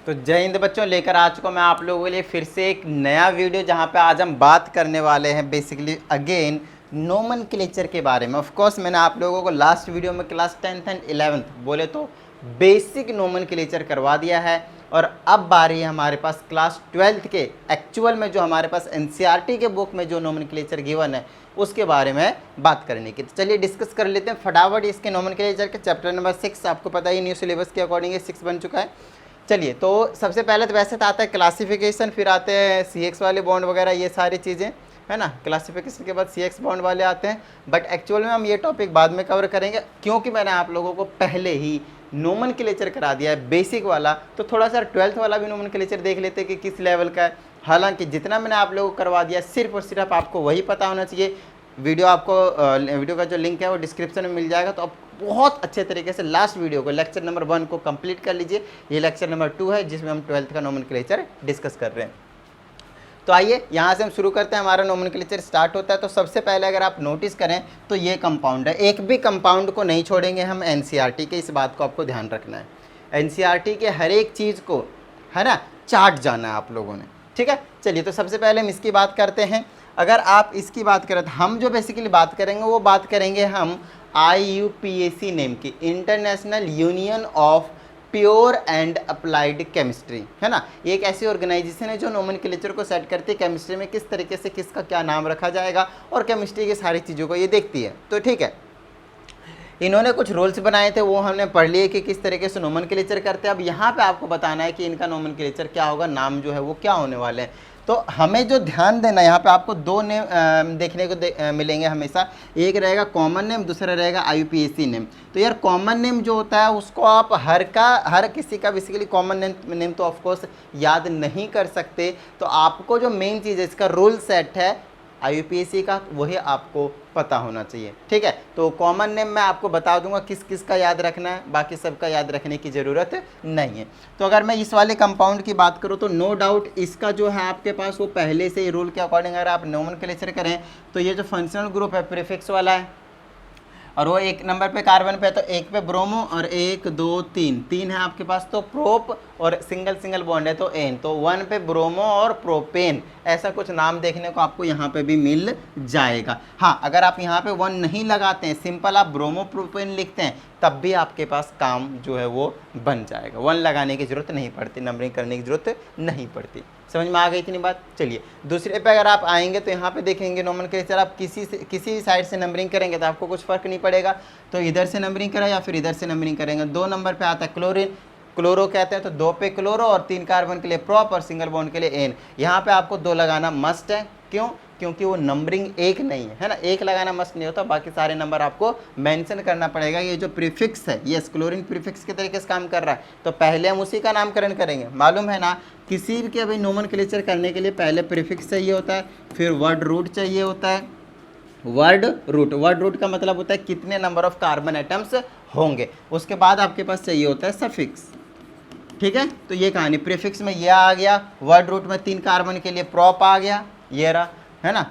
तो जय हिंद बच्चों, लेकर आ चुका मैं आप लोगों के लिए फिर से एक नया वीडियो, जहां पे आज हम बात करने वाले हैं बेसिकली अगेन नोमेनक्लेचर के बारे में। ऑफ कोर्स मैंने आप लोगों को लास्ट वीडियो में क्लास 10th एंड 11th बोले तो बेसिक नोमेनक्लेचर करवा दिया है, और अब बारी है हमारे पास क्लास 12th के एक्चुअल में जो हमारे पास एनसीईआरटी के बुक में जो नोमेनक्लेचर गिवन है उसके बारे में बात करने की। तो चलिए डिस्कस कर लेते हैं फटाफट इसके नोमेनक्लेचर के चैप्टर नंबर 6। आपको पता ही न्यू सिलेबस के अकॉर्डिंग 6 बन चुका है। चलिए, तो सबसे पहले तो वैसे तो आता है क्लासिफिकेशन, फिर आते हैं CX वाले बॉन्ड वगैरह, ये सारी चीज़ें है ना। क्लासिफिकेशन के बाद CX बॉन्ड वाले आते हैं, बट एक्चुअल में हम ये टॉपिक बाद में कवर करेंगे, क्योंकि मैंने आप लोगों को पहले ही नोमेनक्लेचर करा दिया है बेसिक वाला। तो थोड़ा सा 12th वाला भी नोमेनक्लेचर देख लेते हैं कि किस लेवल का है। हालांकि जितना मैंने आप लोगों को करवा दिया सिर्फ और सिर्फ आपको वही पता होना चाहिए। वीडियो का जो लिंक है वो डिस्क्रिप्शन में मिल जाएगा, तो आप बहुत अच्छे तरीके से लास्ट वीडियो को लेक्चर नंबर 1 को कंप्लीट कर लीजिए। ये लेक्चर नंबर 2 है जिसमें हम 12th का नोमेनक्लेचर डिस्कस कर रहे हैं। तो आइए यहाँ से हम शुरू करते हैं। हमारा नोमेनक्लेचर स्टार्ट होता है। तो सबसे पहले अगर आप नोटिस करें तो ये कंपाउंड है, एक भी कंपाउंड को नहीं छोड़ेंगे हम एनसीईआरटी के, इस बात को आपको ध्यान रखना है। एनसीईआरटी के हर एक चीज़ को है ना चार्ट जाना है आप लोगों ने, ठीक है। चलिए, तो सबसे पहले हम इसकी बात करते हैं। अगर आप इसकी बात करें तो हम जो बेसिकली बात करेंगे वो बात करेंगे हम IUPAC नेम की, international union of pure and applied chemistry, है ना। ये एक ऐसी ऑर्गेनाइजेशन है जो नोमेनक्लेचर को सेट करती है, केमिस्ट्री में किस तरीके से किसका क्या नाम रखा जाएगा और केमिस्ट्री की सारी चीज़ों को ये देखती है। तो ठीक है, इन्होंने कुछ रूल्स बनाए थे, वो हमने पढ़ लिए कि किस तरीके से नोमेनक्लेचर करते हैं। अब यहाँ पे आपको बताना है कि इनका नोमेनक्लेचर क्या होगा, नाम जो है वो क्या होने वाले हैं। तो हमें जो ध्यान देना है यहाँ पे, आपको दो नेम देखने को मिलेंगे हमेशा। एक रहेगा कॉमन नेम, दूसरा रहेगा IUPAC नेम। तो यार कॉमन नेम जो होता है उसको आप हर किसी का बेसिकली कॉमन नेम तो ऑफकोर्स याद नहीं कर सकते। तो आपको जो मेन चीज़ है, इसका रूल सेट है IUPAC का, वही आपको पता होना चाहिए, ठीक है। तो कॉमन नेम मैं आपको बता दूंगा किस किस का याद रखना है, बाकी सबका याद रखने की ज़रूरत नहीं है। तो अगर मैं इस वाले कंपाउंड की बात करूँ तो नो डाउट इसका जो है आपके पास वो पहले से ही रूल के अकॉर्डिंग अगर आप नोमेनक्लेचर करें तो ये जो फंक्शनल ग्रुप है प्रीफिक्स वाला है, और वो 1 नंबर पे कार्बन पे है, तो 1 पे ब्रोमो और 1 2 3 है आपके पास, तो प्रोप, और सिंगल बॉन्ड है तो एन, तो 1 पे ब्रोमो और प्रोपेन, ऐसा कुछ नाम देखने को आपको यहाँ पे भी मिल जाएगा। हाँ, अगर आप यहाँ पे 1 नहीं लगाते हैं, सिंपल आप ब्रोमो प्रोपेन लिखते हैं, तब भी आपके पास काम जो है वो बन जाएगा। 1 लगाने की ज़रूरत नहीं पड़ती, नंबरिंग करने की ज़रूरत नहीं पड़ती। समझ में आ गई इतनी बात। चलिए दूसरे पे अगर आप आएंगे तो यहाँ पे देखेंगे नोमेनक्लेचर आप किसी साइड से नंबरिंग करेंगे तो आपको कुछ फ़र्क नहीं पड़ेगा। तो इधर से नंबरिंग करें या फिर इधर से नंबरिंग करेंगे। 2 नंबर पे आता है क्लोरीन, क्लोरो कहते हैं, तो 2 पे क्लोरो और 3 कार्बन के लिए प्रोप और सिंगल बॉन्ड के लिए एन। यहाँ पे आपको 2 लगाना मस्ट है, क्यों? क्योंकि वो नंबरिंग 1 नहीं है, है ना। 1 लगाना मस्ट नहीं होता, बाकी सारे नंबर आपको मेंशन करना पड़ेगा। ये जो प्रीफिक्स है, यस क्लोरीन प्रीफिक्स के तरीके से काम कर रहा है, तो पहले हम उसी का नामकरण करेंगे। मालूम है ना, किसी के भी नोमेनक्लेचर करने के लिए पहले प्रीफिक्स चाहिए होता है, फिर वर्ड रूट चाहिए होता है। वर्ड रूट का मतलब होता है कितने नंबर ऑफ कार्बन एटम्स होंगे, उसके बाद आपके पास चाहिए होता है सफिक्स, ठीक है। तो ये कहानी, प्रीफिक्स में ये आ गया, वर्ड रूट में 3 कार्बन के लिए प्रोप आ गया, ये रहा, है ना।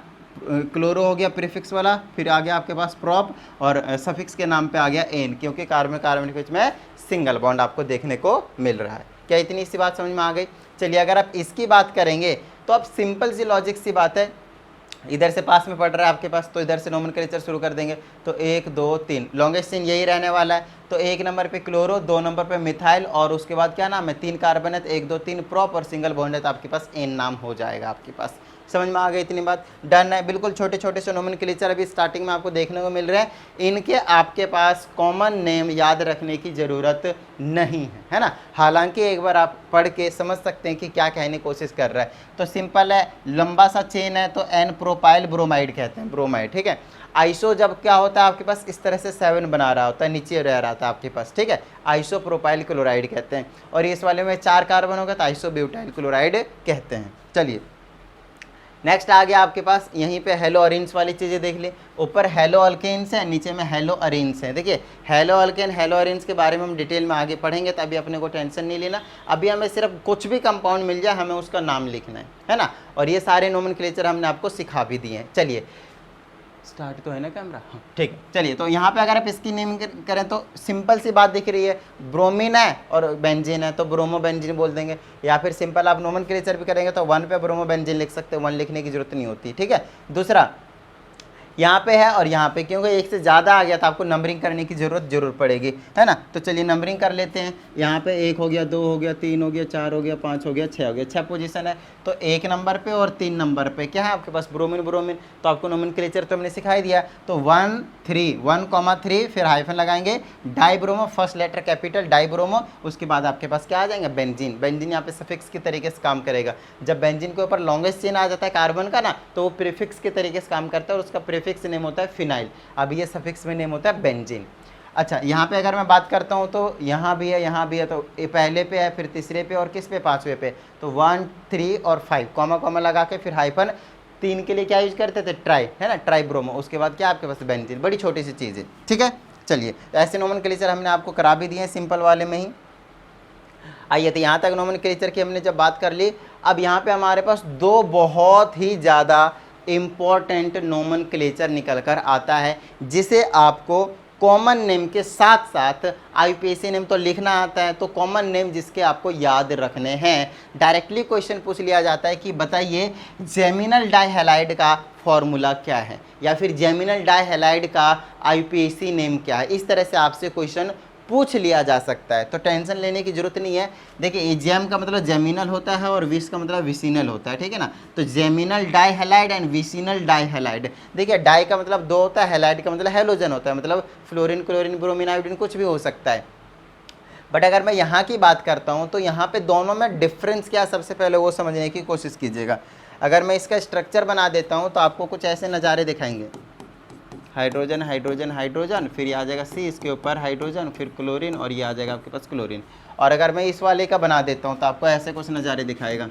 क्लोरो हो गया प्रीफिक्स वाला, फिर आ गया आपके पास प्रोप, और सफिक्स के नाम पे आ गया एन, क्योंकि कार्बन के बीच में सिंगल बॉन्ड आपको देखने को मिल रहा है। क्या इतनी सी बात समझ में आ गई? चलिए, अगर आप इसकी बात करेंगे तो अब सिंपल सी लॉजिक सी बात है, इधर से पास में पड़ रहा है आपके पास, तो इधर से नोमेनक्लेचर शुरू कर देंगे। तो 1 2 3 लॉन्गेस्ट चेन यही रहने वाला है। तो 1 नंबर पे क्लोरो, 2 नंबर पे मिथाइल, और उसके बाद क्या नाम है, 3 कार्बन है, तो 1 2 3 प्रोप और सिंगल बॉन्ड है, तो आपके पास एन नाम हो जाएगा आपके पास। समझ में आ गई इतनी बात? डन है। बिल्कुल छोटे छोटे से नोमेनक्लेचर अभी स्टार्टिंग में आपको देखने को मिल रहे हैं, इनके आपके पास कॉमन नेम याद रखने की ज़रूरत नहीं है ना। हालांकि एक बार आप पढ़ के समझ सकते हैं कि क्या कहने की कोशिश कर रहा है। तो सिंपल है, लंबा सा चेन है तो एन प्रोपाइल ब्रोमाइड कहते हैं, ब्रोमाइड, ठीक है। आइसो जब क्या होता है आपके पास इस तरह से 7 बना रहा होता है, नीचे रह रहा था आपके पास, ठीक है। आइसो प्रोपाइल क्लोराइड कहते हैं, और इस वाले में 4 कार्बन होगा तो आइसो ब्यूटाइल क्लोराइड कहते हैं। चलिए नेक्स्ट आ गया आपके पास, यहीं पे हेलो अरेन्स वाली चीज़ें देख ली। ऊपर हेलो अल्केन्स है, नीचे में हेलो अरेन्स है। देखिए हेलो अल्केन हेलो अरेन्स के बारे में हम डिटेल में आगे पढ़ेंगे, तो अभी अपने को टेंशन नहीं लेना। अभी हमें सिर्फ कुछ भी कंपाउंड मिल जाए, हमें उसका नाम लिखना है ना। और ये सारे नोमेनक्लेचर हमने आपको सिखा भी दिए हैं। चलिए स्टार्ट तो है ना कैमरा, हाँ ठीक है। चलिए, तो यहाँ पे अगर आप इसकी नेम करें तो सिंपल सी बात दिख रही है, ब्रोमीन है और बेंजीन है तो ब्रोमो बेंजीन बोल देंगे, या फिर सिंपल आप नोमेनक्लेचर भी करेंगे तो 1 पे ब्रोमो बेंजीन लिख सकते हैं, 1 लिखने की जरूरत नहीं होती, ठीक है। दूसरा यहाँ पे है और यहाँ पे, क्योंकि एक से ज़्यादा आ गया तो आपको नंबरिंग करने की ज़रूर पड़ेगी, है ना। तो चलिए नंबरिंग कर लेते हैं। यहाँ पे 1 हो गया, 2 हो गया, 3 हो गया, 4 हो गया, 5 हो गया, 6 हो गया, 6 पोजीशन है। तो 1 नंबर पे और 3 नंबर पे क्या है आपके पास, ब्रोमीन। तो आपको नोमेनक्लेचर तो हमने सिखाई दिया। तो 1 3 फिर हाइफन लगाएंगे, dibromo, first letter capital dibromo, उसके बाद आपके पास क्या आ जाएंगे, बेंजीन। बेंजीन यहाँ पे सफिक्स के तरीके से काम करेगा। जब बेंजीन के ऊपर लॉन्गेस्ट चेन आ जाता है कार्बन का ना, तो वो प्रीफिक्स के तरीके से काम करता है और उसका प्रीफिक्स नेम होता है फिनाइल। अब ये सफिक्स में नेम होता है बेंजीन। अच्छा, यहाँ पे अगर मैं बात करता हूँ तो यहाँ भी है, तो ये पहले पे है, फिर तीसरे पे और किस पे, 5वें पे। तो 1 3 और 5 कॉमा लगा के फिर हाइफन, 3 के लिए क्या यूज करते थे, ट्राई, है ना, ट्राई ब्रोमो। उसके बाद क्या आपके पास, बेंजीन। बड़ी छोटी सी चीज़ है, ठीक है। चलिए, ऐसे नोमेनक्लेचर हमने आपको करा भी दिए हैं सिंपल वाले में ही। आइए, तो यहाँ तक नोमेनक्लेचर की हमने जब बात कर ली, अब यहाँ पे हमारे पास 2 बहुत ही ज़्यादा इम्पॉर्टेंट नोमेनक्लेचर निकल कर आता है, जिसे आपको कॉमन नेम के साथ साथ आईयूपीएसी नेम तो लिखना आता है, तो कॉमन नेम जिसके आपको याद रखने हैं। डायरेक्टली क्वेश्चन पूछ लिया जाता है कि बताइए जेमिनल डाइहैलाइड का फॉर्मूला क्या है, या फिर जेमिनल डाइहैलाइड का आईयूपीएसी नेम क्या है। इस तरह से आपसे क्वेश्चन पूछ लिया जा सकता है, तो टेंशन लेने की जरूरत नहीं है। देखिए, जेम का मतलब जेमिनल होता है और विस का मतलब विसिनल होता है, ठीक है ना। तो जेमिनल डाइहैलाइड एंड विसिनल डाइहैलाइड। देखिए, डाई का मतलब 2 होता है, हैलाइड का मतलब हेलोजन होता है, मतलब फ्लोरीन, क्लोरीन, ब्रोमीन, आयोडीन कुछ भी हो सकता है। बट अगर मैं यहाँ की बात करता हूँ तो यहाँ पे दोनों में डिफरेंस क्या, सबसे पहले वो समझने की कोशिश कीजिएगा। अगर मैं इसका स्ट्रक्चर बना देता हूँ तो आपको कुछ ऐसे नज़ारे दिखाएंगे, हाइड्रोजन हाइड्रोजन हाइड्रोजन, फिर ये आ जाएगा सी, इसके ऊपर हाइड्रोजन, फिर क्लोरीन, और ये आ जाएगा आपके पास क्लोरीन। और अगर मैं इस वाले का बना देता हूँ तो आपको ऐसे कुछ नज़ारे दिखाएगा,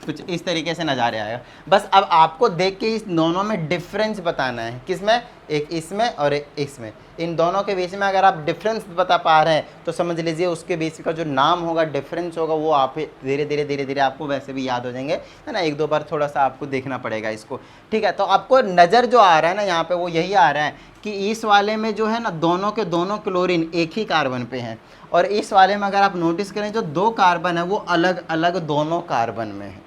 कुछ इस तरीके से नज़ारे आएगा। बस अब आपको देख के इस दोनों में डिफरेंस बताना है, किसमें, एक इसमें और एक इसमें। इन दोनों के बीच में अगर आप डिफरेंस बता पा रहे हैं तो समझ लीजिए उसके बीच का जो नाम होगा, डिफरेंस होगा, वो आप धीरे धीरे आपको वैसे भी याद हो जाएंगे, है ना। 1-2 बार थोड़ा सा आपको देखना पड़ेगा इसको, ठीक है। तो आपको नज़र जो आ रहा है ना यहाँ पे, वो यही आ रहा है कि इस वाले में जो है ना, दोनों के दोनों क्लोरीन एक ही कार्बन पे हैं, और इस वाले में अगर आप नोटिस करें जो 2 कार्बन है वो अलग अलग दोनों कार्बन में है।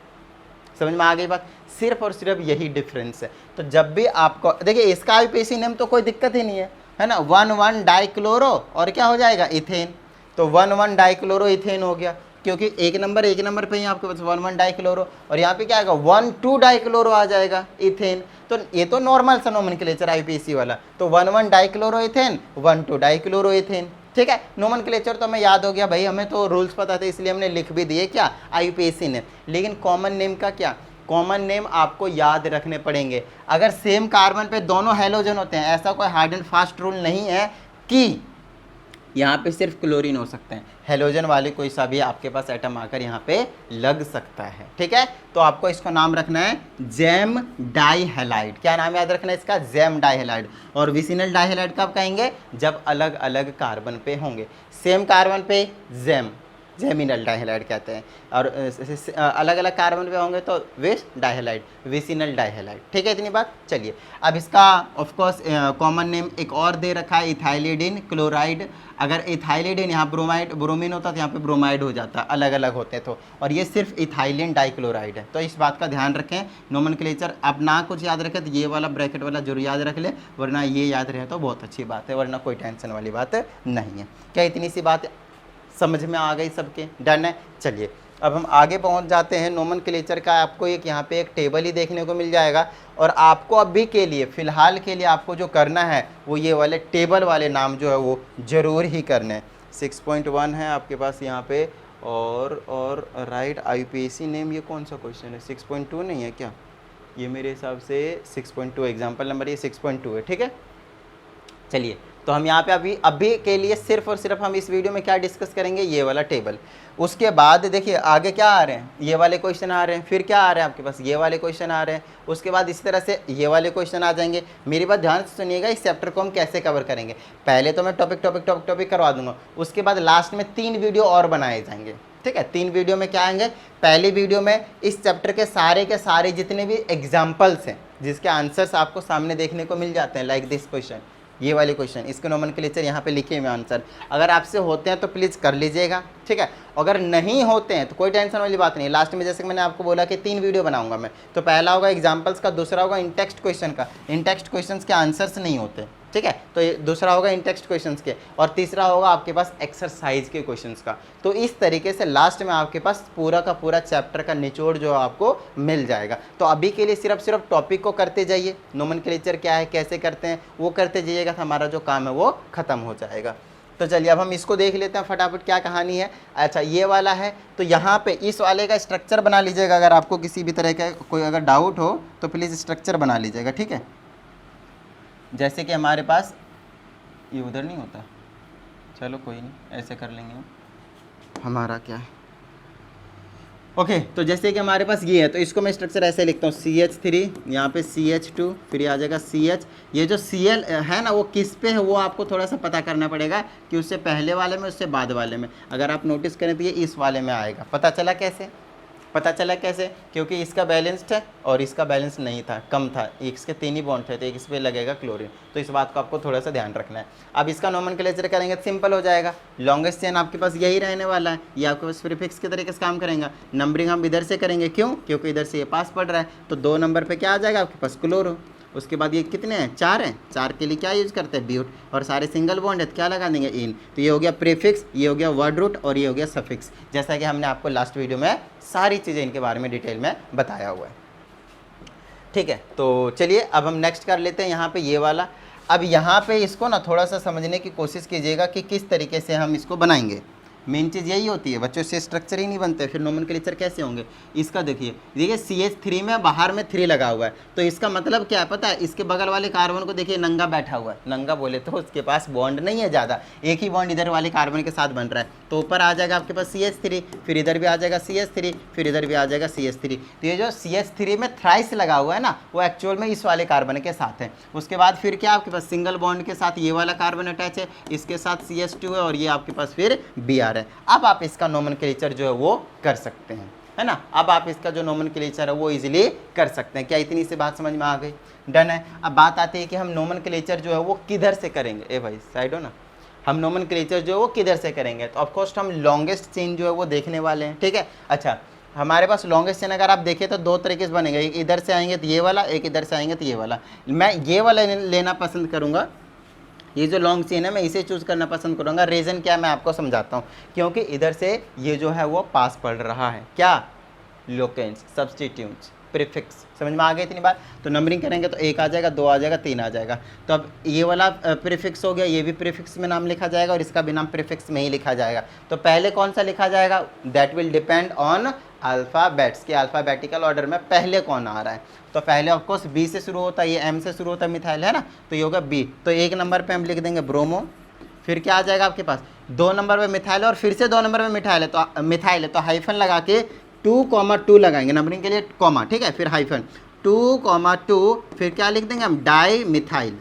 समझ में आ गई बात, सिर्फ और सिर्फ यही डिफरेंस है। तो जब भी आपको देखिए, इसका आईयूपीएसी नेम तो कोई दिक्कत ही नहीं है ना, 1,1 डाइक्लोरो और क्या हो जाएगा, इथेन। तो 1,1 डाइक्लोरो इथेन हो गया, क्योंकि एक नंबर पे ही आपके पास 1,1 डाइक्लोरो, और यहाँ पे क्या आएगा, 1,2 डाइक्लोरो आ जाएगा, इथेन। तो ये तो नॉर्मल सा नोमेनक्लेचर आईयूपीएसी वाला, तो 1,1 डाइक्लोरो इथेन, 1,2 डाइक्लोरो इथेन, ठीक है। नोमेनक्लेचर तो हमें याद हो गया भाई, हमें तो रूल्स पता थे इसलिए हमने लिख भी दिए क्या, आईयूपीएसी नेम। लेकिन कॉमन नेम का क्या, कॉमन नेम आपको याद रखने पड़ेंगे। अगर सेम कार्बन पे दोनों हैलोजन होते हैं, ऐसा कोई हार्ड एंड फास्ट रूल नहीं है कि यहाँ पे सिर्फ क्लोरीन हो सकते हैं, हेलोजन वाले कोई सा भी आपके पास एटम आकर यहाँ पे लग सकता है, ठीक है। तो आपको इसका नाम रखना है जेम डाइहैलाइड। क्या नाम याद रखना है इसका, जेम डाइहैलाइड। और विसिनल डाइहैलाइड कब कहेंगे, जब अलग अलग कार्बन पे होंगे। सेम कार्बन पे जेमिनल डाइहैलाइड कहते हैं, और अलग अलग कार्बन पे होंगे तो विस डाइहैलाइड, विसिनल डाइहैलाइड, ठीक है। इतनी बात। चलिए, अब इसका ऑफ कोर्स कॉमन नेम एक और दे रखा है, इथाइलिडिन क्लोराइड। अगर इथाइलिडिन यहाँ ब्रोमीन होता तो यहाँ पे ब्रोमाइड हो जाता, अलग अलग होते तो, और ये सिर्फ इथाइलिन डाइक्लोराइड है। तो इस बात का ध्यान रखें, नोमेनक्लेचर अब ना कुछ याद रखें तो ये वाला ब्रैकेट वाला जरूर याद रख ले, वरना ये याद रहे तो बहुत अच्छी बात है, वरना कोई टेंशन वाली बात नहीं है। क्या इतनी सी बात समझ में आ गई सबके, डन है। चलिए, अब हम आगे पहुंच जाते हैं। नोमेनक्लेचर का आपको एक यहाँ पे एक टेबल ही देखने को मिल जाएगा, और आपको अभी के लिए, फ़िलहाल के लिए आपको जो करना है वो ये वाले टेबल वाले नाम जो है वो ज़रूर ही करने हैं। 6.1 है आपके पास यहाँ पे, और राइट आईयूपीएसी नेम, ये कौन सा क्वेश्चन है, 6.2 नहीं है क्या, ये मेरे हिसाब से 6.2 एग्जाम्पल नंबर ये 6.2 है, ठीक है। चलिए, तो हम यहाँ पे अभी के लिए सिर्फ और सिर्फ हम इस वीडियो में क्या डिस्कस करेंगे, ये वाला टेबल। उसके बाद देखिए आगे क्या आ रहे हैं, ये वाले क्वेश्चन आ रहे हैं, फिर क्या आ रहे हैं आपके पास, ये वाले क्वेश्चन आ रहे हैं, उसके बाद इस तरह से ये वाले क्वेश्चन आ जाएंगे। मेरी बात ध्यान से सुनिएगा, इस चैप्टर को हम कैसे कवर करेंगे। पहले तो मैं टॉपिक करवा दूंगा, उसके बाद लास्ट में 3 वीडियो और बनाए जाएंगे, ठीक है। 3 वीडियो में क्या आएंगे, पहली वीडियो में इस चैप्टर के सारे जितने भी एग्जाम्पल्स हैं जिसके आंसर्स आपको सामने देखने को मिल जाते हैं, लाइक दिस क्वेश्चन, ये वाले क्वेश्चन, इसके नोमेनक्लेचर यहाँ पे लिखे हुए आंसर, अगर आपसे होते हैं तो प्लीज़ कर लीजिएगा, ठीक है। अगर नहीं होते हैं तो कोई टेंशन वाली बात नहीं। लास्ट में जैसे कि मैंने आपको बोला कि 3 वीडियो बनाऊंगा मैं, तो पहला होगा एग्जाम्पल्स का, दूसरा होगा इन टेक्स्ट क्वेश्चन का, इन टेक्स्ट क्वेश्चन के आंसर्स नहीं होते, ठीक है, तो ये दूसरा होगा इन टेक्स्ट क्वेश्चंस के, और तीसरा होगा आपके पास एक्सरसाइज के क्वेश्चंस का। तो इस तरीके से लास्ट में आपके पास पूरा का पूरा चैप्टर का निचोड़ जो आपको मिल जाएगा। तो अभी के लिए सिर्फ टॉपिक को करते जाइए, नोमेनक्लेचर क्या है, कैसे करते हैं, वो करते जाइएगा, तो हमारा जो काम है वो खत्म हो जाएगा। तो चलिए अब हम इसको देख लेते हैं फटाफट, क्या कहानी है। अच्छा, ये वाला है, तो यहाँ पे इस वाले का स्ट्रक्चर बना लीजिएगा। अगर आपको किसी भी तरह का कोई अगर डाउट हो तो प्लीज़ स्ट्रक्चर बना लीजिएगा, ठीक है। जैसे कि हमारे पास ये उधर नहीं होता, चलो कोई नहीं, ऐसे कर लेंगे हमारा क्या है। ओके, तो जैसे कि हमारे पास ये है, तो इसको मैं स्ट्रक्चर ऐसे लिखता हूँ, CH3, यहाँ पे CH2, फिर आ जाएगा CH। ये जो Cl है ना, वो किस पे है वो आपको थोड़ा सा पता करना पड़ेगा कि उससे पहले वाले में, उससे बाद वाले में। अगर आप नोटिस करें तो ये इस वाले में आएगा। पता चला कैसे? पता चला कैसे? क्योंकि इसका बैलेंस्ड है और इसका बैलेंस नहीं था, कम था, इसके 3 ही बॉन्ड थे, तो एक इस पे लगेगा क्लोरीन। तो इस बात को आपको थोड़ा सा ध्यान रखना है। अब इसका नोमेनक्लेचर करेंगे तो सिंपल हो जाएगा, लॉन्गेस्ट चेन आपके पास यही रहने वाला है, ये आपके पास प्रीफिक्स के तरीके से काम करेंगे। नंबरिंग हम इधर से करेंगे, क्यों? क्योंकि इधर से ये पास पड़ रहा है, तो 2 नंबर पर क्या आ जाएगा आपके पास, क्लोरो। उसके बाद ये कितने हैं, 4 हैं, 4 के लिए क्या यूज़ करते हैं, ब्यूट, और सारे सिंगल बॉन्ड है तो क्या लगा देंगे, इन। तो ये हो गया प्रीफिक्स, ये हो गया वर्ड रूट, और ये हो गया सफिक्स, जैसा कि हमने आपको लास्ट वीडियो में सारी चीज़ें इनके बारे में डिटेल में बताया हुआ है, ठीक है। तो चलिए अब हम नेक्स्ट कर लेते हैं यहाँ पे ये वाला। अब यहाँ पे इसको ना थोड़ा सा समझने की कोशिश कीजिएगा कि किस तरीके से हम इसको बनाएंगे। मेन चीज़ यही होती है, बच्चों से स्ट्रक्चर ही नहीं बनते, फिर नोमेनक्लेचर कैसे होंगे। इसका देखिए CH3 में बाहर में 3 लगा हुआ है, तो इसका मतलब क्या है पता है, इसके बगल वाले कार्बन को देखिए नंगा बैठा हुआ है, नंगा बोले तो उसके पास बॉन्ड नहीं है ज़्यादा, एक ही बॉन्ड इधर वाले कार्बन के साथ बन रहा है। तो ऊपर आ जाएगा आपके पास CH3, फिर इधर भी आ जाएगा CH3, फिर इधर भी आ जाएगा CH3। तो ये जो CH3 में थ्राइस लगा हुआ है ना, वो एक्चुअल में इस वाले कार्बन के साथ है। उसके बाद फिर क्या आपके पास सिंगल बॉन्ड के साथ ये वाला कार्बन अटैच है, इसके साथ CH2 है, और ये आपके पास फिर Br है। अब आप इसका नोमेनक्लेचर जो है वो कर सकते हैं, है ना। अब आप इसका जो नोमेनक्लेचर है वो इजीली कर सकते हैं। क्या इतनी सी बात समझ में आ गई? डन है। अब बात आती है कि हम नोमेनक्लेचर जो है वो किधर से करेंगे। ए भाई साइड हो ना, हम नोमेनक्लेचर जो है वो किधर से करेंगे, तो ऑफकोर्स हम लॉन्गेस्ट चेन जो है वो देखने वाले हैं, ठीक है। अच्छा, हमारे पास लॉन्गेस्ट चेन अगर आप देखें तो 2 तरीके से बनेगा, एक इधर से आएंगे तो ये वाला, एक इधर से आएंगे तो ये वाला। मैं ये वाला लेना पसंद करूँगा, ये जो लॉन्ग चेन है मैं इसे चूज़ करना पसंद करूँगा। रीज़न क्या है मैं आपको समझाता हूँ। क्योंकि इधर से ये जो है वो पास पड़ रहा है, क्या, लोकेंस, सब्स्टिट्यूट्स, प्रीफिक्स। समझ में आ गई इतनी बात? तो नंबरिंग करेंगे तो 1 आ जाएगा, 2 आ जाएगा, 3 आ जाएगा। तो अब ये वाला प्रीफिक्स हो गया, ये भी प्रीफिक्स में नाम लिखा जाएगा और इसका भी नाम प्रीफिक्स में ही लिखा जाएगा। तो पहले कौन सा लिखा जाएगा, that will depend on alphabets, के अल्फ़ाबेटिकल ऑर्डर में पहले कौन आ रहा है। तो पहले ऑफकोर्स B से शुरू होता है, ये M से शुरू होता है, मिथाइल है ना, तो ये होगा B। तो 1 नंबर पे हम लिख देंगे ब्रोमो, फिर क्या आ जाएगा आपके पास, 2 नंबर पे मिथाइल, और फिर से 2 नंबर पे मिथाइल है, तो हाइफन लगा के 2,2 लगाएंगे नंबरिंग के लिए, कॉमा, ठीक है, फिर हाइफन 2,2, फिर क्या लिख देंगे हम, डाई मिथाइल,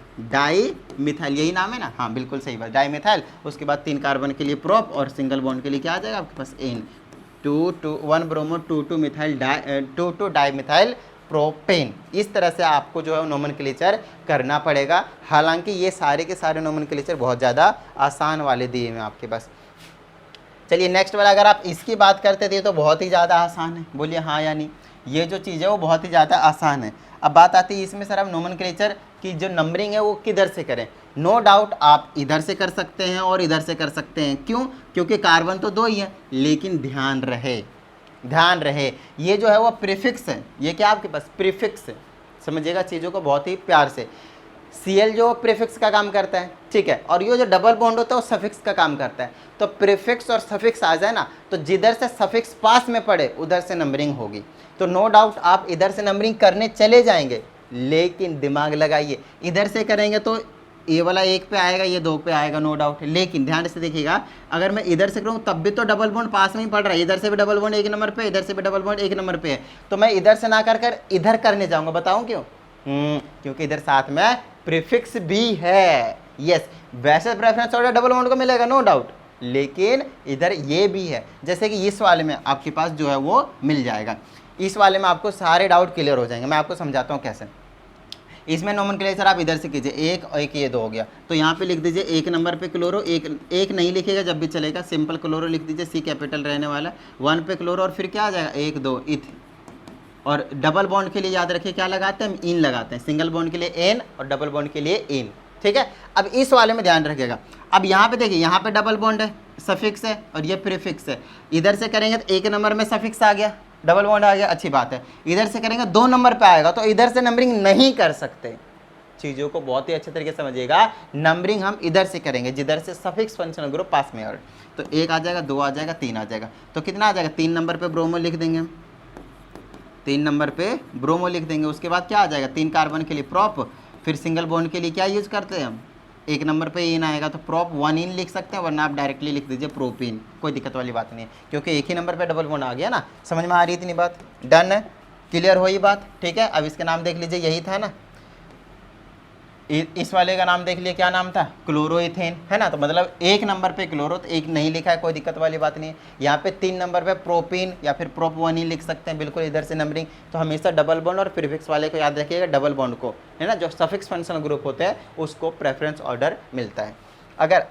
यही नाम है ना, हाँ बिल्कुल सही बात, डाई मिथाइल। उसके बाद 3 कार्बन के लिए प्रोप, और सिंगल बॉन्ड के लिए क्या आ जाएगा आपके पास, N. 1 bromo 2,2 dimethyl propane. इस तरह से आपको जो है नोमेनक्लेचर करना पड़ेगा। हालांकि ये सारे के सारे नोमेनक्लेचर बहुत ज़्यादा आसान वाले दिए हैं आपके पास। चलिए नेक्स्ट वाला अगर आप इसकी बात करते थे तो बहुत ही ज़्यादा आसान है, बोलिए हाँ या नहीं। ये जो चीज़ है वो बहुत ही ज़्यादा आसान है। अब बात आती है इसमें सर, आप नोमेनक्लेचर की जो नंबरिंग है वो किधर से करें। नो डाउट आप इधर से कर सकते हैं और इधर से कर सकते हैं। क्यों? क्योंकि कार्बन तो 2 ही है, लेकिन ध्यान रहे ये जो है वो प्रीफिक्स है। ये क्या आपके पास प्रीफिक्स है, समझिएगा चीज़ों को बहुत ही प्यार से। Cl जो प्रीफिक्स का काम करता है, ठीक है, और ये जो डबल बॉन्ड होता है वो सफिक्स का काम करता है। तो प्रीफिक्स और सफिक्स आ जाए ना, तो जिधर से सफिक्स पास में पड़े उधर से नंबरिंग होगी। तो नो डाउट आप इधर से नंबरिंग करने चले जाएंगे, लेकिन दिमाग लगाइए, इधर से करेंगे तो ये वाला 1 पे आएगा, ये 2 पे आएगा, नो डाउट। लेकिन ध्यान से देखिएगा, अगर मैं इधर से करूँ तब भी तो डबल बॉन्ड पास में ही पड़ रहा है। इधर से भी डबल बॉन्ड 1 नंबर पे, इधर से भी डबल बॉन्ड 1 नंबर पे है। तो मैं इधर से ना कर इधर करने जाऊँगा, बताऊँ क्यों? क्योंकि इधर साथ में प्रीफिक्स भी है। यस, वैसे प्रेफरेंस ऑर्डर डबल बॉन्ड को मिलेगा, नो डाउट, लेकिन इधर ये भी है। जैसे कि इस वाले में आपके पास जो है वो मिल जाएगा, इस वाले में आपको सारे डाउट क्लियर हो जाएंगे। मैं आपको समझाता हूँ कैसे। इसमें नोमेनक्लेचर आप इधर से कीजिए, एक और एक ये दो हो गया, तो यहाँ पे लिख दीजिए एक नंबर पे क्लोरो, एक नहीं लिखेगा जब भी चलेगा, सिंपल क्लोरो लिख दीजिए, सी कैपिटल रहने वाला, 1 पे क्लोरो और फिर क्या आ जाएगा 1 2 इथ। और डबल बॉन्ड के लिए याद रखिए क्या लगाते हैं, हम इन लगाते हैं, सिंगल बॉन्ड के लिए एन और डबल बॉन्ड के लिए इन, ठीक है। अब इस वाले में ध्यान रखिएगा, अब यहाँ पे देखिए यहाँ पे डबल बॉन्ड है, सफिक्स है और ये प्रीफिक्स है। इधर से करेंगे तो 1 नंबर में सफिक्स आ गया, डबल बॉन्ड आ गया, अच्छी बात है। इधर से करेंगे 2 नंबर पे आएगा, तो इधर से नंबरिंग नहीं कर सकते। चीज़ों को बहुत ही अच्छे तरीके से समझिएगा, नंबरिंग हम इधर से करेंगे जिधर से सफिक्स फंक्शनल ग्रुप पास में और तो 1 आ जाएगा, 2 आ जाएगा, 3 आ जाएगा, तो कितना आ जाएगा 3 नंबर पे ब्रोमो लिख देंगे, 3 नंबर पे ब्रोमो लिख देंगे। उसके बाद क्या आ जाएगा 3 कार्बन के लिए प्रोप, फिर सिंगल बॉन्ड के लिए क्या यूज़ करते हैं हम, 1 नंबर पे इन आएगा तो प्रोप 1 इन लिख सकते हैं, वरना आप डायरेक्टली लिख दीजिए प्रोपिन, कोई दिक्कत वाली बात नहीं है, क्योंकि एक ही नंबर पे डबल बॉन्ड आ गया ना। समझ में आ रही इतनी बात, डन है, क्लियर हो ये बात, ठीक है। अब इसका नाम देख लीजिए, यही था ना, इस वाले का नाम देख लिया, क्या नाम था, क्लोरोइथेन, है ना। तो मतलब 1 नंबर पे क्लोरो, तो 1 नहीं लिखा है, कोई दिक्कत वाली बात नहीं है। यहाँ पे 3 नंबर पे प्रोपीन या फिर प्रोप 1 ही लिख सकते हैं, बिल्कुल इधर से नंबरिंग। तो हमेशा डबल बॉन्ड और प्रीफिक्स वाले को याद रखिएगा, डबल बॉन्ड को, है ना, जो सफिक्स फंक्शनल ग्रुप होते हैं उसको प्रेफरेंस ऑर्डर मिलता है। अगर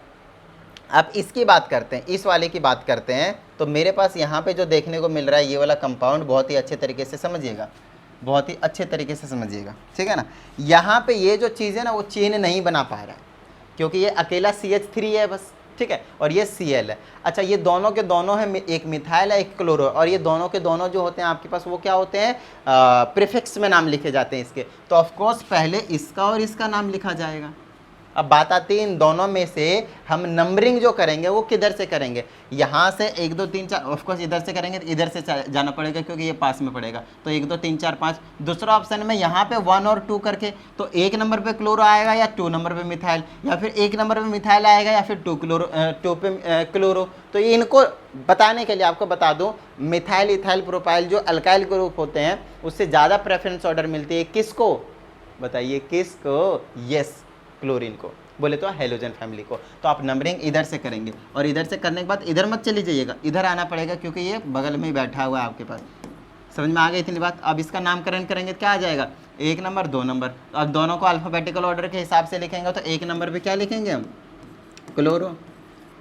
आप इसकी बात करते हैं, इस वाले की बात करते हैं, तो मेरे पास यहाँ पे जो देखने को मिल रहा है ये वाला कंपाउंड, बहुत ही अच्छे तरीके से समझिएगा, बहुत ही अच्छे तरीके से समझिएगा, ठीक है ना। यहाँ पे ये जो चीज़ है ना वो चेन नहीं बना पा रहा है, क्योंकि ये अकेला CH3 है बस, ठीक है, और ये Cl है। अच्छा, ये दोनों के दोनों है, एक मिथाइल है एक क्लोरो, और ये दोनों के दोनों जो होते हैं आपके पास वो क्या होते हैं, प्रीफिक्स में नाम लिखे जाते हैं इसके। तो ऑफकोर्स पहले इसका और इसका नाम लिखा जाएगा। अब बात आती है इन दोनों में से हम नंबरिंग जो करेंगे वो किधर से करेंगे, यहाँ से 1 2 3 4, ऑफकोर्स इधर से करेंगे तो इधर से जाना पड़ेगा क्योंकि ये पास में पड़ेगा, तो 1 2 3 4 5। दूसरा ऑप्शन में यहाँ पे 1 और 2 करके, तो 1 नंबर पे क्लोरो आएगा या 2 नंबर पे मिथाइल, या फिर 1 नंबर पे मिथाइल आएगा या फिर 2 पे क्लोरो। तो इनको बताने के लिए आपको बता दूँ, मिथाइल इथाइल प्रोपाइल जो अल्काइल ग्रुप होते हैं उससे ज़्यादा प्रेफरेंस ऑर्डर मिलती है किसको, बताइए किसको, यस क्लोरीन को, बोले तो हेलोजन फैमिली को। तो आप नंबरिंग इधर से करेंगे, और इधर से करने के बाद इधर मत चली जाइएगा, इधर आना पड़ेगा क्योंकि ये बगल में ही बैठा हुआ है आपके पास। समझ में आ गई इतनी बात। अब इसका नामकरण करेंगे क्या आ जाएगा, 1 नंबर 2 नंबर, अब दोनों को अल्फ़ाबेटिकल ऑर्डर के हिसाब से लिखेंगे, तो 1 नंबर पर क्या लिखेंगे हम, क्लोरो,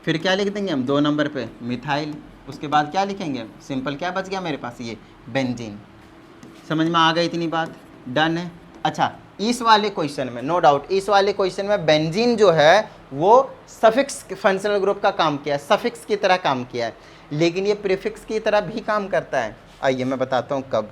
फिर क्या लिख देंगे हम 2 नंबर पर मिथाइल, उसके बाद क्या लिखेंगे, सिंपल क्या बच गया मेरे पास, ये बेंजीन। समझ में आ गई इतनी बात, डन है। अच्छा, इस वाले क्वेश्चन में नो डाउट, इस वाले क्वेश्चन में बेंजीन जो है वो सफिक्स फंक्शनल ग्रुप का काम किया है, सफिक्स की तरह काम किया है, लेकिन ये प्रीफिक्स की तरह भी काम करता है। आइए मैं बताता हूँ कब।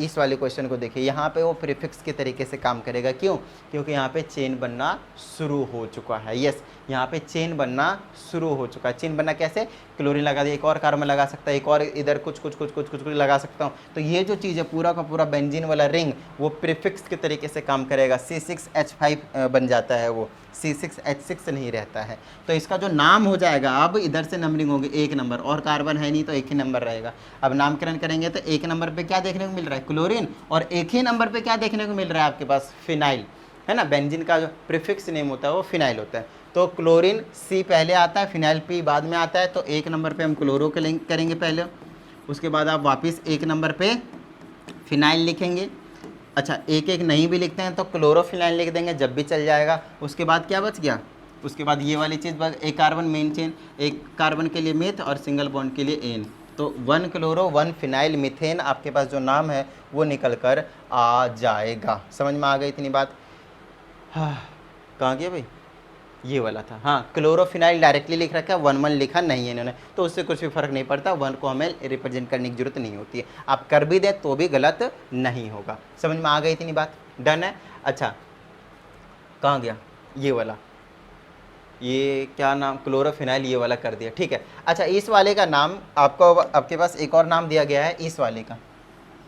इस वाले क्वेश्चन को देखिए, यहाँ पे वो प्रीफिक्स के तरीके से काम करेगा, क्यों, क्योंकि यहाँ पे चेन बनना शुरू हो चुका है। यस, यहाँ पे चेन बनना शुरू हो चुका है। चेन बनना कैसे, क्लोरीन लगा दिया, एक और कार्बन लगा सकता है, एक और इधर कुछ लगा सकता हूँ। तो ये जो चीज़ है पूरा का पूरा बेंजीन वाला रिंग वो प्रीफिक्स के तरीके से काम करेगा, C6H5 बन जाता है, वो C6H6 नहीं रहता है। तो इसका जो नाम हो जाएगा, अब इधर से नंबरिंग होगी 1 नंबर, और कार्बन है नहीं तो 1 ही नंबर रहेगा। अब नामकरण करेंगे तो 1 नंबर पे क्या देखने को मिल रहा है, क्लोरीन, और 1 ही नंबर पे क्या देखने को मिल रहा है आपके पास, फिनाइल, है ना। बेंजीन का जो प्रीफिक्स नेम होता है वो फिनाइल होता है। तो क्लोरीन C पहले आता है, फिनाइल P बाद में आता है। तो 1 नंबर पे हम क्लोरो के लिंक करेंगे पहले, उसके बाद आप वापस 1 नंबर पे फिनाइल लिखेंगे। अच्छा, एक एक नहीं भी लिखते हैं तो क्लोरोफिनाइल लिख देंगे, जब भी चल जाएगा। उसके बाद क्या बच गया, उसके बाद ये वाली चीज़, एक कार्बन मेन चेन, एक कार्बन के लिए मिथ और सिंगल बॉन्ड के लिए एन। तो 1 क्लोरो 1 फिनाइल मिथेन आपके पास जो नाम है वो निकल कर आ जाएगा। समझ में आ गई इतनी बात। हाँ, कहाँ गया भाई, ये वाला था, हाँ, क्लोरोफिनाइल डायरेक्टली लिख रखा है, 1 लिखा नहीं है इन्होंने, तो उससे कुछ भी फर्क नहीं पड़ता, 1 को हमें रिप्रेजेंट करने की जरूरत नहीं होती है। आप कर भी दें तो भी गलत नहीं होगा। समझ में आ गई इतनी बात, डन है। अच्छा, कहाँ गया ये वाला, ये क्या नाम, क्लोरोफिनाइल, ये वाला कर दिया, ठीक है। अच्छा, इस वाले का नाम आपको, आपके पास एक और नाम दिया गया है इस वाले का,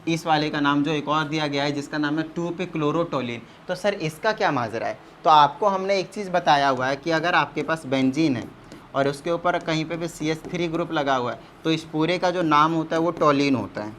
इस वाले का नाम जो एक और दिया गया है जिसका नाम है 2 पे क्लोरोटोलिन। तो सर इसका क्या माजरा है, तो आपको हमने एक चीज़ बताया हुआ है कि अगर आपके पास बेंजीन है और उसके ऊपर कहीं पे भी CH3 ग्रुप लगा हुआ है तो इस पूरे का जो नाम होता है वो टोलिन होता है।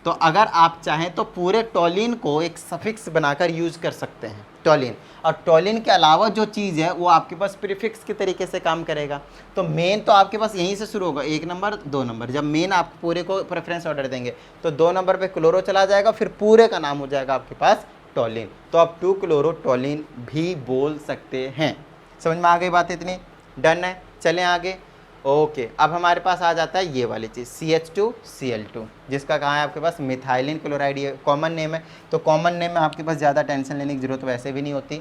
तो अगर आप चाहें तो पूरे टोलिन को एक सफिक्स बनाकर यूज कर सकते हैं, टोलिन। और टोलिन के अलावा जो चीज़ है वो आपके पास प्रीफिक्स के तरीके से काम करेगा। तो मेन तो आपके पास यहीं से शुरू होगा, 1 नंबर 2 नंबर। जब मेन आप पूरे को प्रेफरेंस ऑर्डर देंगे तो 2 नंबर पे क्लोरो चला जाएगा, फिर पूरे का नाम हो जाएगा आपके पास टोलिन। तो आप 2 क्लोरो टोलिन भी बोल सकते हैं। समझ में आ गई बात इतनी? डन है। चलें आगे। ओके, अब हमारे पास आ जाता है ये वाली चीज़ CH2Cl2, जिसका कहाँ है आपके पास मिथाइलिन क्लोराइड, ये कॉमन नेम है। तो कॉमन नेम में आपके पास ज़्यादा टेंशन लेने की जरूरत वैसे भी नहीं होती।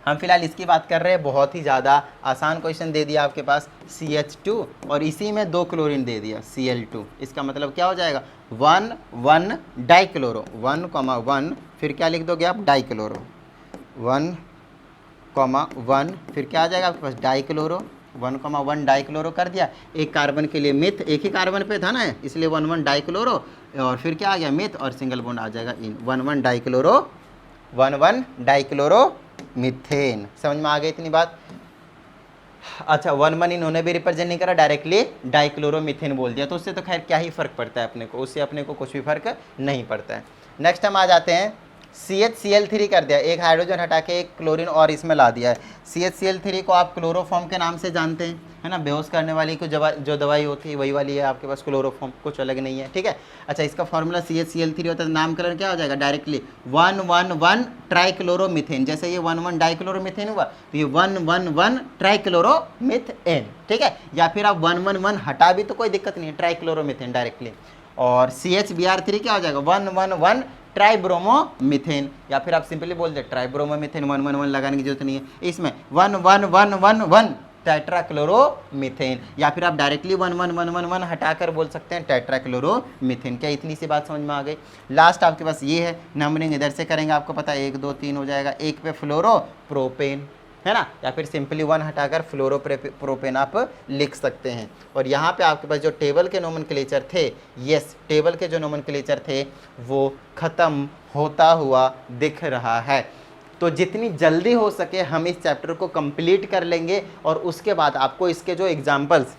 हम फिलहाल इसकी बात कर रहे हैं। बहुत ही ज़्यादा आसान क्वेश्चन दे दिया आपके पास, CH2 और इसी में 2 क्लोरीन दे दिया Cl2। इसका मतलब क्या हो जाएगा 1 1 डाइक्लोरो, 1,1 फिर क्या लिख दोगे आप डाइक्लोरो, 1,1 फिर क्या आ जाएगा आपके पास डाइक्लोरो, 1,1 डाइक्लोरो कर दिया। एक कार्बन के लिए मिथ, एक ही कार्बन पे था ना, इसलिए 1,1 डाइक्लोरो, और फिर क्या आ गया मिथ और सिंगल बॉन्ड आ जाएगा इन, 1,1 डाइक्लोरो, 1,1 डाइक्लोरो मीथेन। समझ में आ गई इतनी बात? अच्छा, 1,1 इन्होंने भी रिप्रेजेंट नहीं करा, डायरेक्टली डाइक्लोरोमीथेन बोल दिया। तो उससे तो खैर क्या ही फर्क पड़ता है अपने को, उससे अपने को कुछ भी फर्क नहीं पड़ता है। नेक्स्ट हम आ जाते हैं CHCl3 कर दिया, एक हाइड्रोजन हटा के एक क्लोरीन और इसमें ला दिया है। CHCl3 को आप क्लोरोफॉर्म के नाम से जानते हैं, है ना, बेहोश करने वाली को जो दवाई होती है वही वाली है आपके पास क्लोरोफॉर्म, कुछ अलग नहीं है, ठीक है। अच्छा, इसका फॉर्मूला CHCl3 होता है, नामकरण क्या हो जाएगा डायरेक्टली 1,1,1 ट्राइक्लोरोमीथेन। जैसे ये 1,1 डाइक्लोरोमीथेन हुआ तो ये 1,1,1 ट्राइक्लोरोमीथेन, ठीक है। या फिर आप 1,1,1 हटा भी तो कोई दिक्कत नहीं है, ट्राइक्लोरोमीथेन डायरेक्टली। और CHBr3 क्या हो जाएगा 1,1,1 ट्राइब्रोमोमीथेन, या फिर आप सिंपली बोल दे ट्राइब्रोमोमीथेन, 1,1,1 लगाने की जरूरत नहीं है, इसमें 1,1,1,1 टेट्राक्लोरोमीथेन, या फिर आप डायरेक्टली 1,1,1,1 हटाकर बोल सकते हैं टेट्राक्लोरोमीथेन। क्या इतनी सी बात समझ में आ गई? लास्ट आपके पास ये है, नंबरिंग इधर से करेंगे, आपको पता है 1 2 3 हो जाएगा, एक पे फ्लोरो प्रोपेन, है ना, या फिर सिंपली 1 हटाकर फ्लोरो प्रोपेन आप लिख सकते हैं। और यहाँ पे आपके पास जो टेबल के नोमेनक्लेचर थे, यस, टेबल के जो नोमेनक्लेचर थे वो ख़त्म होता हुआ दिख रहा है। तो जितनी जल्दी हो सके हम इस चैप्टर को कंप्लीट कर लेंगे, और उसके बाद आपको इसके जो एग्जाम्पल्स,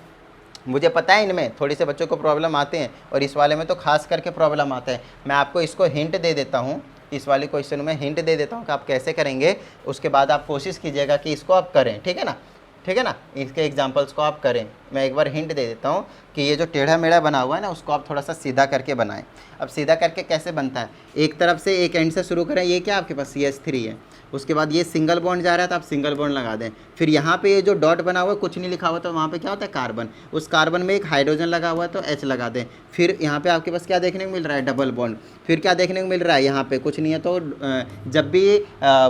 मुझे पता है इनमें थोड़ी से बच्चों को प्रॉब्लम आते हैं, और इस वाले में तो खास करके प्रॉब्लम आता है। मैं आपको इसको हिंट दे देता हूँ, इस वाले क्वेश्चन में हिंट दे देता हूँ कि आप कैसे करेंगे, उसके बाद आप कोशिश कीजिएगा कि इसको आप करें, ठीक है ना, ठीक है ना, इसके एग्जाम्पल्स को आप करें। मैं एक बार हिंट दे देता हूँ कि ये जो टेढ़ा मेढ़ा बना हुआ है ना, उसको आप थोड़ा सा सीधा करके बनाएं। अब सीधा करके कैसे बनता है, एक तरफ से एक एंड से शुरू करें, ये क्या आपके पास CH3 है, उसके बाद ये सिंगल बॉन्ड जा रहा है तो आप सिंगल बॉन्ड लगा दें। फिर यहाँ पे ये जो डॉट बना हुआ है, कुछ नहीं लिखा हुआ, तो वहाँ पे क्या होता है कार्बन, उस कार्बन में एक हाइड्रोजन लगा हुआ है तो H लगा दें। फिर यहाँ पे आपके पास क्या देखने को मिल रहा है, डबल बॉन्ड। फिर क्या देखने को मिल रहा है, यहाँ पे कुछ नहीं है, तो जब भी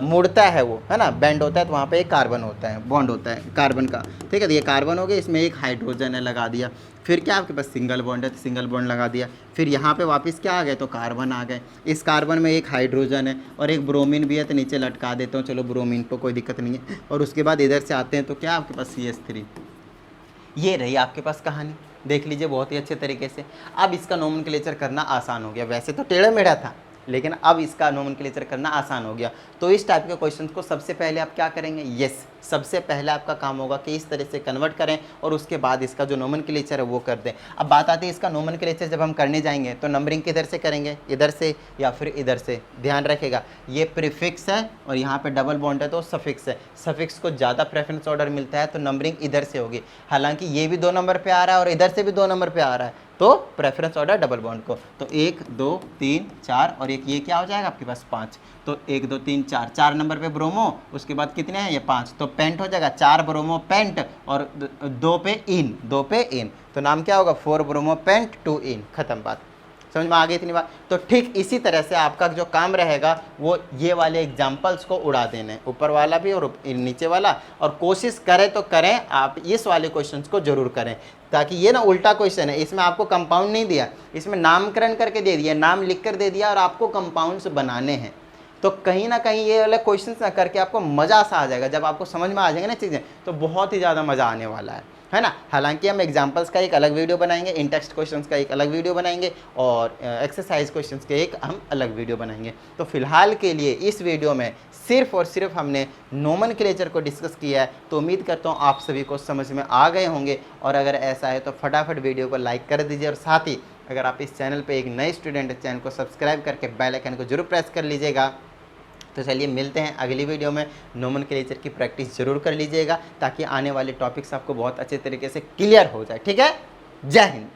मुड़ता है वो, है ना, बेंड होता है, तो वहाँ पे एक कार्बन होता है, बॉन्ड होता है कार्बन का, ठीक है। तो ये कार्बन हो गया, इसमें एक हाइड्रोजन है, लगा दिया। फिर क्या आपके पास सिंगल बॉन्ड है तो सिंगल बॉन्ड लगा दिया। फिर यहाँ पे वापस क्या आ गए, तो कार्बन आ गए, इस कार्बन में एक हाइड्रोजन है और एक ब्रोमीन भी है, तो नीचे लटका देता हूँ, चलो ब्रोमीन को कोई दिक्कत नहीं है। और उसके बाद इधर से आते हैं तो क्या आपके पास CH3, ये रही आपके पास कहानी, देख लीजिए बहुत ही अच्छे तरीके से। अब इसका नोमेनक्लेचर करना आसान हो गया, वैसे तो टेढ़ा मेढ़ा था, लेकिन अब इसका नोमेनक्लेचर करना आसान हो गया। तो इस टाइप के क्वेश्चंस को सबसे पहले आप क्या करेंगे, यस, सबसे पहले आपका काम होगा कि इस तरह से कन्वर्ट करें, और उसके बाद इसका जो नोमेनक्लेचर है वो कर दें। अब बात आती है इसका नोमेनक्लेचर जब हम करने जाएंगे तो नंबरिंग किधर से करेंगे, इधर से या फिर इधर से। ध्यान रखेगा ये प्रीफिक्स है और यहाँ पे डबल बॉन्ड है तो सफिक्स है, सफिक्स को ज़्यादा प्रेफरेंस ऑर्डर मिलता है, तो नंबरिंग इधर से होगी। हालांकि ये भी 2 नंबर पर आ रहा है और इधर से भी 2 नंबर पर आ रहा है, तो प्रेफरेंस ऑर्डर डबल बॉन्ड को। तो 1 2 3 4 और एक ये क्या हो जाएगा आपके पास 5, तो 1 2 3 4, 4 नंबर पे ब्रोमो, उसके बाद कितने हैं ये 5, तो पेंट हो जाएगा, 4 ब्रोमो पेंट और 2 पे इन, 2 पे इन, तो नाम क्या होगा 4 ब्रोमो पेंट 2 इन, खत्म बात। समझ में आ गई इतनी बात? तो ठीक इसी तरह से आपका जो काम रहेगा वो ये वाले एग्जाम्पल्स को उड़ा देने, ऊपर वाला भी और नीचे वाला। और कोशिश करें तो करें आप इस वाले क्वेश्चंस को जरूर करें, ताकि ये ना उल्टा क्वेश्चन है, इसमें आपको कंपाउंड नहीं दिया, इसमें नामकरण करके दे दिया, नाम लिख कर दे दिया और आपको कंपाउंड्स बनाने हैं। तो कहीं ना कहीं ये वाले क्वेश्चंस ना करके आपको मज़ा सा आ जाएगा, जब आपको समझ में आ जाएंगे ना चीज़ें तो बहुत ही ज़्यादा मज़ा आने वाला है ना। हालांकि हम एग्जाम्पल्स का एक अलग वीडियो बनाएंगे, इन टेक्स्ट क्वेश्चंस का एक अलग वीडियो बनाएंगे और एक्सरसाइज क्वेश्चंस के एक हम अलग वीडियो बनाएंगे। तो फिलहाल के लिए इस वीडियो में सिर्फ और सिर्फ हमने नोमेनक्लेचर को डिस्कस किया है। तो उम्मीद करता हूँ आप सभी को समझ में आ गए होंगे, और अगर ऐसा है तो फटाफट वीडियो को लाइक कर दीजिए और साथ ही अगर आप इस चैनल पे एक नए स्टूडेंट चैनल को सब्सक्राइब करके बेल आइकन को जरूर प्रेस कर लीजिएगा। तो चलिए मिलते हैं अगली वीडियो में। नोमेनक्लेचर की प्रैक्टिस जरूर कर लीजिएगा ताकि आने वाले टॉपिक्स आपको बहुत अच्छे तरीके से क्लियर हो जाए। ठीक है, जय हिंद।